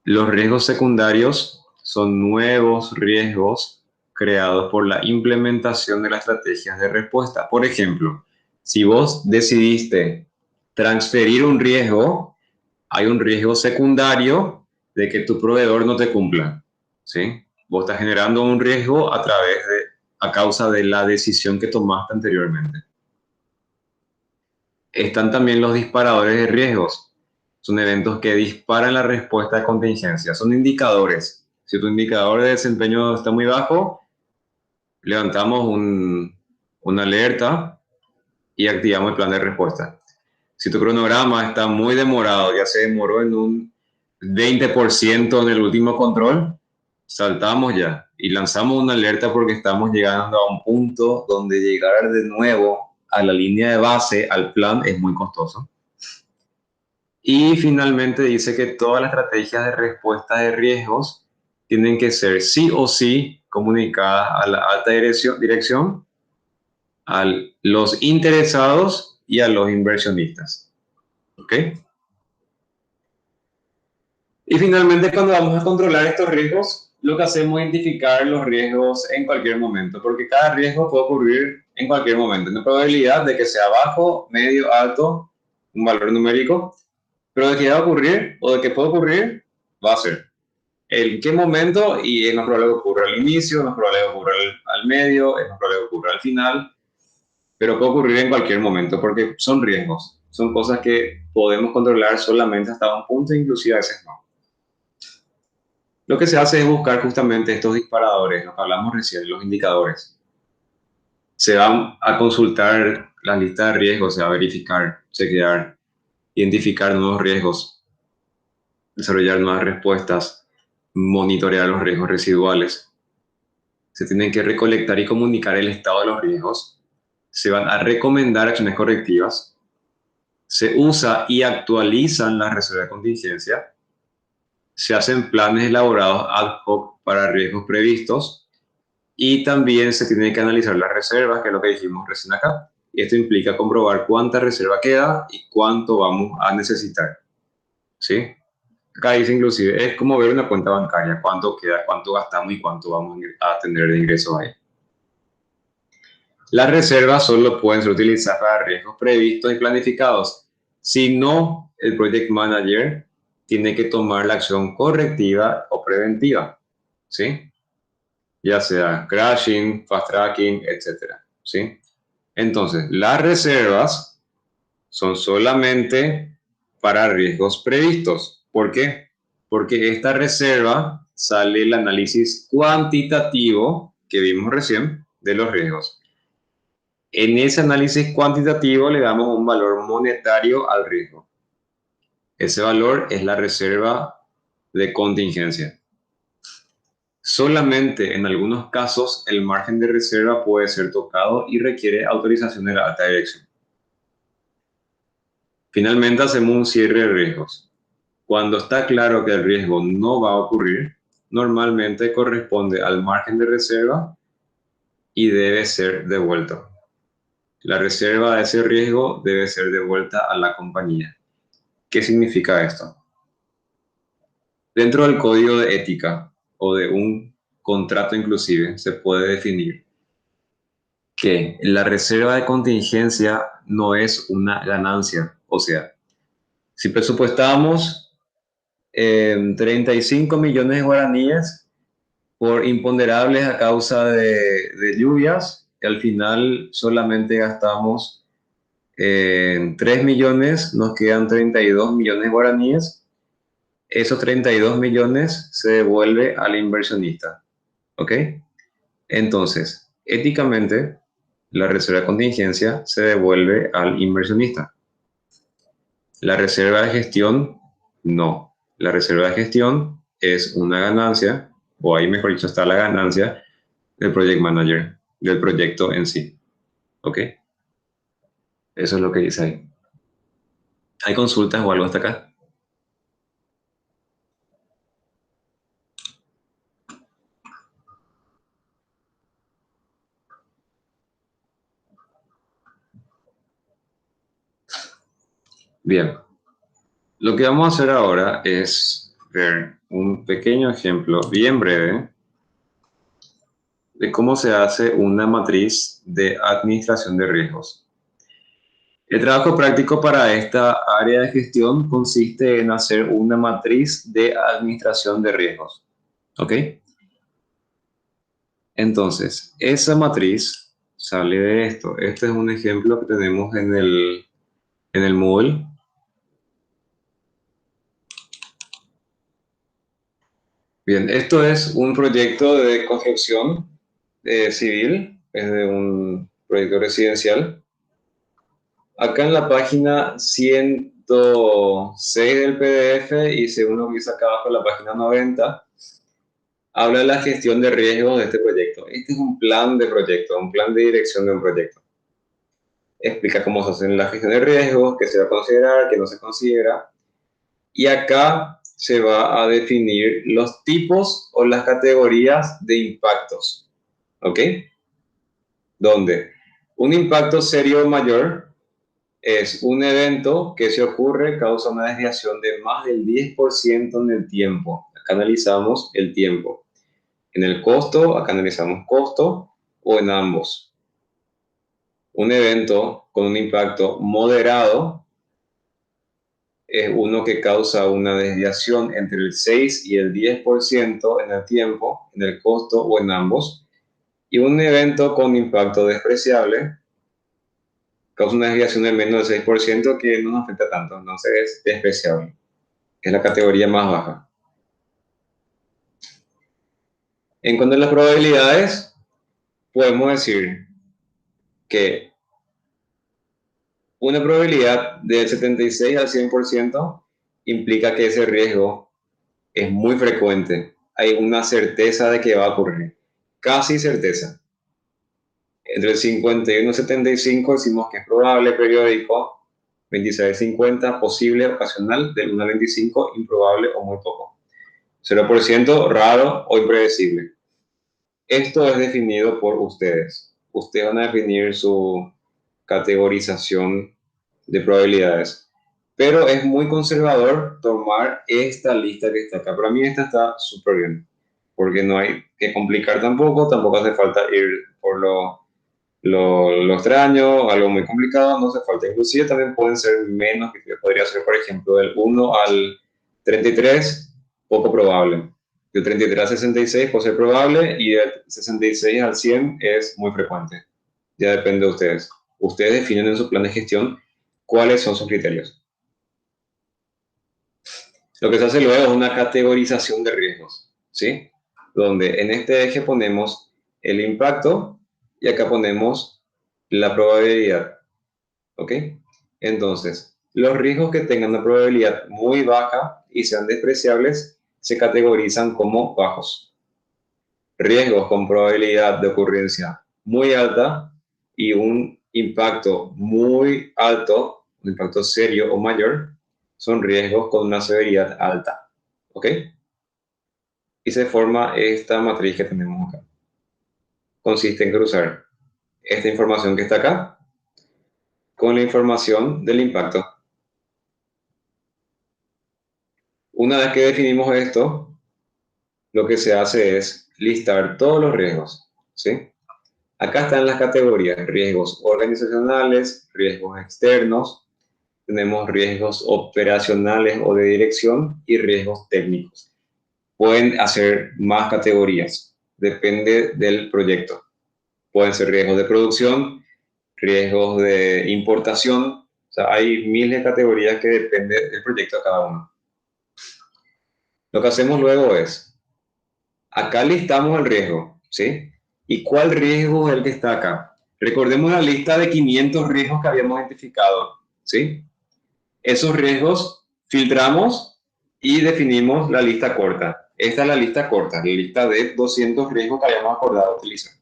A: Los riesgos secundarios son nuevos riesgos creados por la implementación de las estrategias de respuesta. Por ejemplo, si vos decidiste transferir un riesgo, hay un riesgo secundario de que tu proveedor no te cumpla, ¿sí? Vos estás generando un riesgo a causa de la decisión que tomaste anteriormente. Están también los disparadores de riesgos. Son eventos que disparan la respuesta de contingencia. Son indicadores. Si tu indicador de desempeño está muy bajo, levantamos una alerta y activamos el plan de respuesta. Si tu cronograma está muy demorado, ya se demoró en un 20% en el último control, saltamos ya y lanzamos una alerta porque estamos llegando a un punto donde llegar de nuevo a la línea de base, al plan, es muy costoso. Y finalmente dice que todas las estrategias de respuesta de riesgos tienen que ser sí o sí comunicadas a la alta dirección, a los interesados y a los inversionistas. ¿Ok? Y finalmente, cuando vamos a controlar estos riesgos, lo que hacemos es identificar los riesgos en cualquier momento, porque cada riesgo puede ocurrir en cualquier momento. Hay una probabilidad de que sea bajo, medio, alto, un valor numérico, pero de que va a ocurrir o de que puede ocurrir, va a ser. ¿En qué momento? Y es más probable que ocurra al inicio, es más probable que ocurra al medio, es más probable que ocurra al final, pero puede ocurrir en cualquier momento porque son riesgos, son cosas que podemos controlar solamente hasta un punto, inclusive a veces no. Lo que se hace es buscar justamente estos disparadores, lo que hablamos recién, los indicadores. Se van a consultar la lista de riesgos, se va a verificar, chequear, identificar nuevos riesgos, desarrollar nuevas respuestas, monitorear los riesgos residuales. Se tienen que recolectar y comunicar el estado de los riesgos. Se van a recomendar acciones correctivas. Se usa y actualizan las reservas de contingencia. Se hacen planes elaborados ad hoc para riesgos previstos. Y también se tiene que analizar las reservas, que es lo que dijimos recién acá. Y esto implica comprobar cuánta reserva queda y cuánto vamos a necesitar. ¿Sí? Acá dice inclusive, es como ver una cuenta bancaria, cuánto queda, cuánto gastamos y cuánto vamos a tener de ingresos ahí. Las reservas solo pueden ser utilizadas para riesgos previstos y planificados. Si no, el Project Manager tiene que tomar la acción correctiva o preventiva, ¿sí? Ya sea crashing, fast tracking, etc. ¿Sí? Entonces, las reservas son solamente para riesgos previstos. ¿Por qué? Porque esta reserva sale el análisis cuantitativo que vimos recién de los riesgos. En ese análisis cuantitativo le damos un valor monetario al riesgo. Ese valor es la reserva de contingencia. Solamente en algunos casos el margen de reserva puede ser tocado y requiere autorización de la alta dirección. Finalmente hacemos un cierre de riesgos. Cuando está claro que el riesgo no va a ocurrir, normalmente corresponde al margen de reserva y debe ser devuelto. La reserva de ese riesgo debe ser devuelta a la compañía. ¿Qué significa esto? Dentro del código de ética o de un contrato inclusive se puede definir que la reserva de contingencia no es una ganancia. O sea, si presupuestábamos 35 millones de guaraníes por imponderables a causa de lluvias, y al final solamente gastamos 3 millones, nos quedan 32 millones de guaraníes. Esos 32 millones se devuelve al inversionista. ¿Ok? Entonces, éticamente, la reserva de contingencia se devuelve al inversionista. La reserva de gestión, no. La reserva de gestión es una ganancia, o ahí mejor dicho está la ganancia del project manager, del proyecto en sí. ¿Ok? Eso es lo que dice ahí. ¿Hay consultas o algo hasta acá? Bien. Lo que vamos a hacer ahora es ver un pequeño ejemplo bien breve de cómo se hace una matriz de administración de riesgos. El trabajo práctico para esta área de gestión consiste en hacer una matriz de administración de riesgos. ¿Ok? Entonces, esa matriz sale de esto. Este es un ejemplo que tenemos en el Moodle. Bien, esto es un proyecto de construcción civil, es de un proyecto residencial. Acá en la página 106 del PDF y según lo que dice acá abajo en la página 90, habla de la gestión de riesgos de este proyecto. Este es un plan de proyecto, un plan de dirección de un proyecto. Explica cómo se hace la gestión de riesgos, qué se va a considerar, qué no se considera. Y acá se va a definir los tipos o las categorías de impactos. ¿Ok? Donde un impacto serio mayor es un evento que se ocurre causa una desviación de más del 10% en el tiempo. Acá analizamos el tiempo. En el costo, acá analizamos costo o en ambos. Un evento con un impacto moderado es uno que causa una desviación entre el 6 y el 10% en el tiempo, en el costo o en ambos. Y un evento con impacto despreciable causa una desviación de menos del 6% que no nos afecta tanto, entonces es despreciable. Es la categoría más baja. En cuanto a las probabilidades, podemos decir que una probabilidad del 76 al 100% implica que ese riesgo es muy frecuente. Hay una certeza de que va a ocurrir. Casi certeza. Entre el 51 y 75 decimos que es probable, periódico. 26-50, posible, ocasional. Del 1 al 25, improbable o muy poco. 0% raro o impredecible. Esto es definido por ustedes. Ustedes van a definir su categorización de probabilidades. Pero es muy conservador tomar esta lista que está acá. Para mí esta está súper bien, porque no hay que complicar tampoco hace falta ir por lo extraño, algo muy complicado, no hace falta. Inclusive también pueden ser menos, que podría ser, por ejemplo, del 1 al 33, poco probable. Del 33 al 66 puede ser probable y del 66 al 100 es muy frecuente. Ya depende de ustedes. Ustedes definen en su plan de gestión cuáles son sus criterios. Lo que se hace luego es una categorización de riesgos, ¿sí? Donde en este eje ponemos el impacto y acá ponemos la probabilidad, ¿ok? Entonces, los riesgos que tengan una probabilidad muy baja y sean despreciables se categorizan como bajos. riesgos con probabilidad de ocurrencia muy alta y un impacto muy alto, un impacto serio o mayor, son riesgos con una severidad alta. ¿Ok? Y se forma esta matriz que tenemos acá. Consiste en cruzar esta información que está acá con la información del impacto. Una vez que definimos esto, lo que se hace es listar todos los riesgos, ¿sí? Acá están las categorías: riesgos organizacionales, riesgos externos, tenemos riesgos operacionales o de dirección y riesgos técnicos. Pueden hacer más categorías, depende del proyecto. Pueden ser riesgos de producción, riesgos de importación, o sea, hay miles de categorías que depende del proyecto de cada uno. Lo que hacemos luego es, acá listamos el riesgo, ¿sí? ¿Y cuál riesgo es el que está acá? Recordemos la lista de 500 riesgos que habíamos identificado, ¿sí? Esos riesgos filtramos y definimos la lista corta. Esta es la lista corta, la lista de 200 riesgos que habíamos acordado utilizar.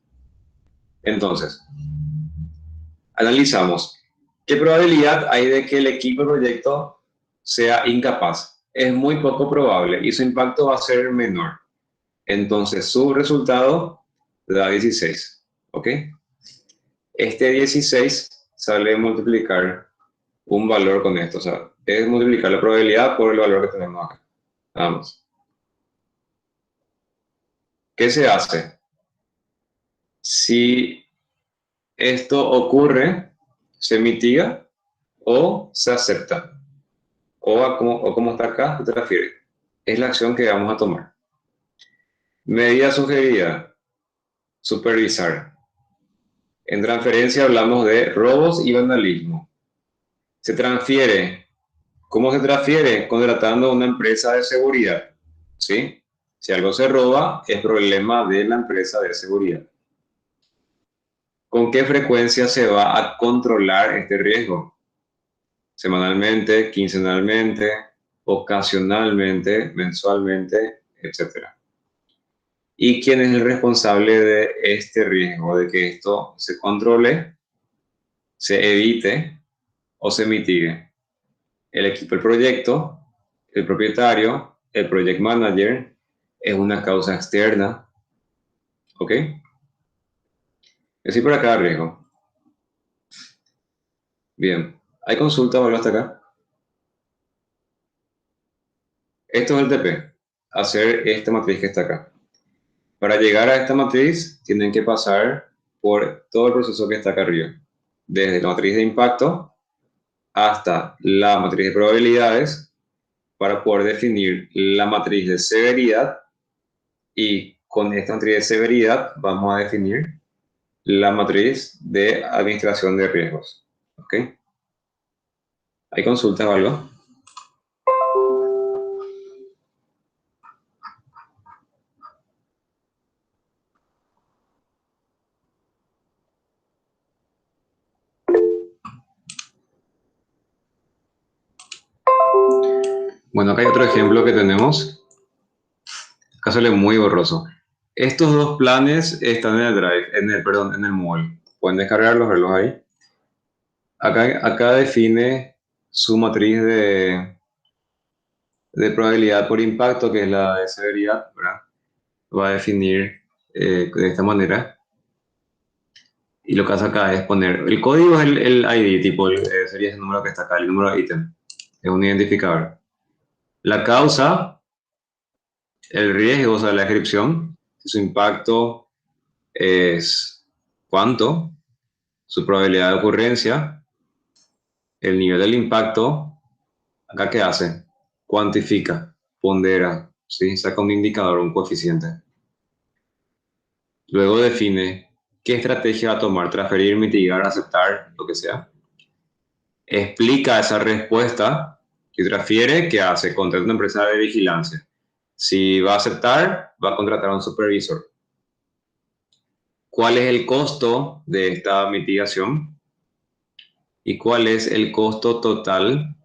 A: Entonces, analizamos qué probabilidad hay de que el equipo de proyecto sea incapaz. Es muy poco probable y su impacto va a ser menor. Entonces, su resultado da 16. ¿Ok? Este 16 sale a multiplicar un valor con esto. O sea, es multiplicar la probabilidad por el valor que tenemos acá. Nada más. ¿Qué se hace? Si esto ocurre, se mitiga o se acepta. O como está acá, ¿qué te refieres? Es la acción que vamos a tomar. Medida sugerida: supervisar. En transferencia hablamos de robos y vandalismo. Se transfiere. ¿Cómo se transfiere? Contratando una empresa de seguridad. ¿Sí? Si algo se roba, es problema de la empresa de seguridad. ¿Con qué frecuencia se va a controlar este riesgo? Semanalmente, quincenalmente, ocasionalmente, mensualmente, etc. ¿Y quién es el responsable de este riesgo, de que esto se controle, se evite o se mitigue? El equipo del proyecto, el propietario, el project manager. Es una causa externa. ¿Ok? Así por acá riesgo. Bien. ¿Hay consulta o algo hasta acá? Esto es el TP. Hacer esta matriz que está acá. Para llegar a esta matriz, tienen que pasar por todo el proceso que está acá arriba. Desde la matriz de impacto hasta la matriz de probabilidades, para poder definir la matriz de severidad, y con esta matriz de severidad vamos a definir la matriz de administración de riesgos. ¿Ok? ¿Hay consultas o algo? Bueno, acá hay otro ejemplo que tenemos. Acá sale muy borroso. Estos dos planes están en el Drive, en el Moodle. Pueden descargarlos, verlos ahí. Acá define su matriz de probabilidad por impacto, que es la de severidad, ¿verdad? Va a definir de esta manera. Y lo que hace acá es poner, el código es el ID, tipo, sería ese número que está acá, el número de ítem. Es un identificador. La causa, el riesgo, o sea, la descripción, su impacto es cuánto, su probabilidad de ocurrencia, el nivel del impacto. Acá, ¿qué hace? Cuantifica, pondera, ¿sí? Saca un indicador, un coeficiente. Luego define qué estrategia va a tomar: transferir, mitigar, aceptar, lo que sea. Explica esa respuesta. Si transfiere, ¿qué hace? Contrata una empresa de vigilancia. Si va a aceptar, va a contratar a un supervisor. ¿Cuál es el costo de esta mitigación? ¿Y cuál es el costo total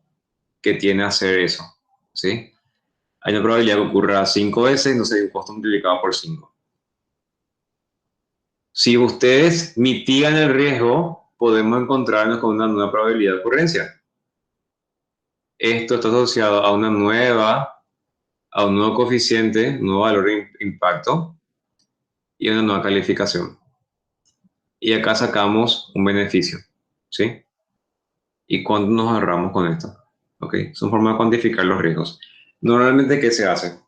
A: que tiene hacer eso? ¿Sí? Hay una probabilidad que ocurra 5 veces, entonces hay un costo multiplicado por 5. Si ustedes mitigan el riesgo, podemos encontrarnos con una nueva probabilidad de ocurrencia. Esto está asociado a un nuevo coeficiente, un nuevo valor de impacto y una nueva calificación. Y acá sacamos un beneficio, ¿sí? ¿Y cuánto nos ahorramos con esto? ¿Ok? Son formas de cuantificar los riesgos. Normalmente, ¿qué se hace?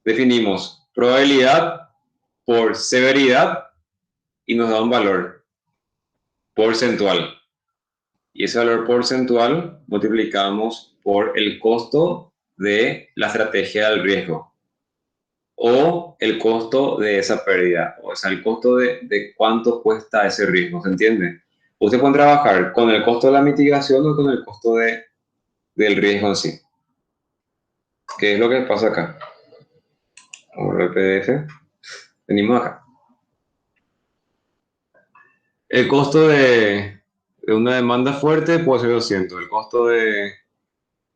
A: Definimos probabilidad por severidad y nos da un valor porcentual. Y ese valor porcentual multiplicamos por el costo de la estrategia del riesgo o el costo de esa pérdida, o sea, el costo de cuánto cuesta ese riesgo, ¿se entiende? Usted puede trabajar con el costo de la mitigación o con el costo del riesgo en sí. ¿Qué es lo que pasa acá? Vamos a ver el PDF. Venimos acá. El costo de una demanda fuerte puede ser 200. El costo de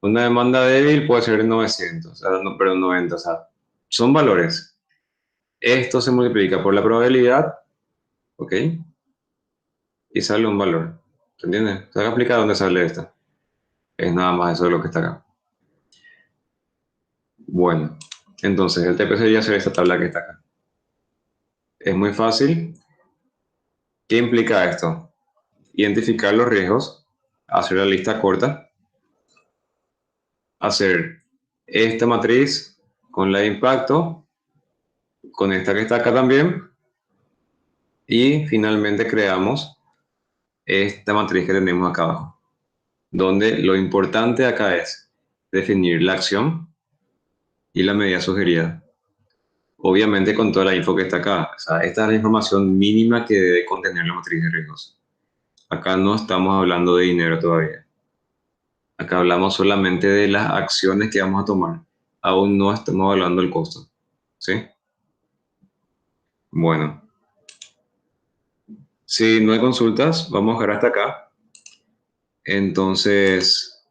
A: una demanda débil puede ser 900, o sea, no, perdón, 90. O sea, son valores. Esto se multiplica por la probabilidad, ¿ok? Y sale un valor. ¿Se entiende? ¿Se va a explicar dónde sale esto? Es nada más eso de lo que está acá. Bueno, entonces el TP sería hacer esta tabla que está acá. Es muy fácil. ¿Qué implica esto? Identificar los riesgos, hacer la lista corta, hacer esta matriz con la de impacto, con esta que está acá también, y finalmente creamos esta matriz que tenemos acá abajo, donde lo importante acá es definir la acción y la medida sugerida. Obviamente con toda la info que está acá. O sea, esta es la información mínima que debe contener la matriz de riesgos. Acá no estamos hablando de dinero todavía. Acá hablamos solamente de las acciones que vamos a tomar. Aún no estamos hablando del costo. ¿Sí? Bueno. Si no hay consultas, vamos a dejar hasta acá. Entonces,